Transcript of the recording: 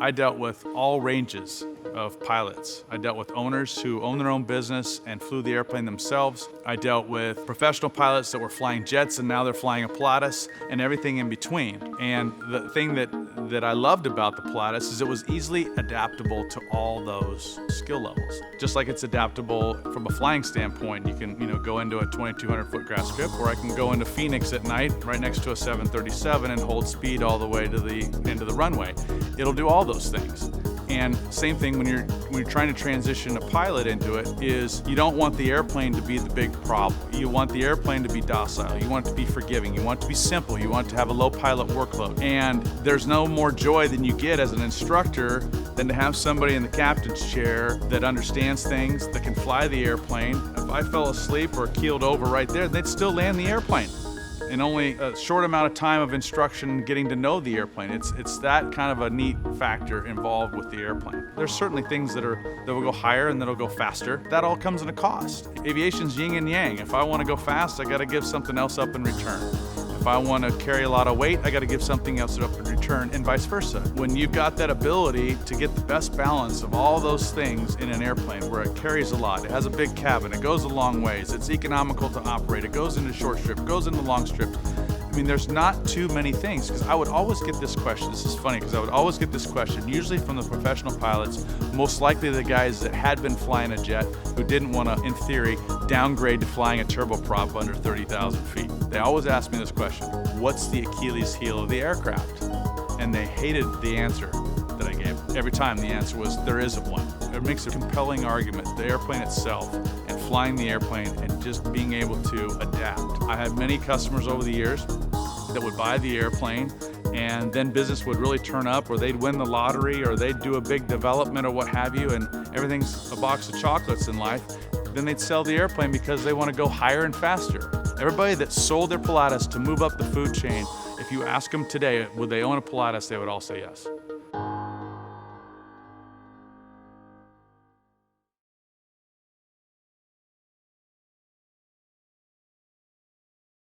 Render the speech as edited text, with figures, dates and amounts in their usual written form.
I dealt with all ranges of pilots. I dealt with owners who own their own business and flew the airplane themselves. I dealt with professional pilots that were flying jets and now they're flying a Pilatus, and everything in between. And the thing that I loved about the Pilatus is it was easily adaptable to all those skill levels. Just like it's adaptable from a flying standpoint. You can go into a 2,200 foot grass strip, or I can go into Phoenix at night right next to a 737 and hold speed all the way to the end of the runway. It'll do all those things. And same thing when you're trying to transition a pilot into it, is you don't want the airplane to be the big problem. You want the airplane to be docile. You want it to be forgiving. You want it to be simple. You want it to have a low pilot workload. And there's no more joy than you get as an instructor than to have somebody in the captain's chair that understands things, that can fly the airplane. If I fell asleep or keeled over right there, they'd still land the airplane in only a short amount of time of instruction, getting to know the airplane. It's that kind of a neat factor involved with the airplane. There's certainly things that will go higher and that'll go faster. That all comes at a cost. Aviation's yin and yang. If I want to go fast, I got to give something else up in return. If I want to carry a lot of weight, I got to give something else up in return, and vice versa. When you've got that ability to get the best balance of all those things in an airplane, where it carries a lot, it has a big cabin, it goes a long ways, it's economical to operate, it goes into short strip, it goes into long strip. I mean, there's not too many things, because I would always get this question. This is funny, because I would always get this question, usually from the professional pilots, most likely the guys that had been flying a jet who didn't want to, in theory, downgrade to flying a turboprop under 30,000 feet. They always ask me this question: what's the Achilles heel of the aircraft? And they hated the answer that I gave. Every time the answer was, there isn't one. It makes a compelling argument, the airplane itself, and flying the airplane, and just being able to adapt. I had many customers over the years that would buy the airplane, and then business would really turn up, or they'd win the lottery, or they'd do a big development or what have you, and everything's a box of chocolates in life. Then they'd sell the airplane because they want to go higher and faster. Everybody that sold their Pilatus to move up the food chain, if you ask them today, would they own a Pilatus, they would all say yes.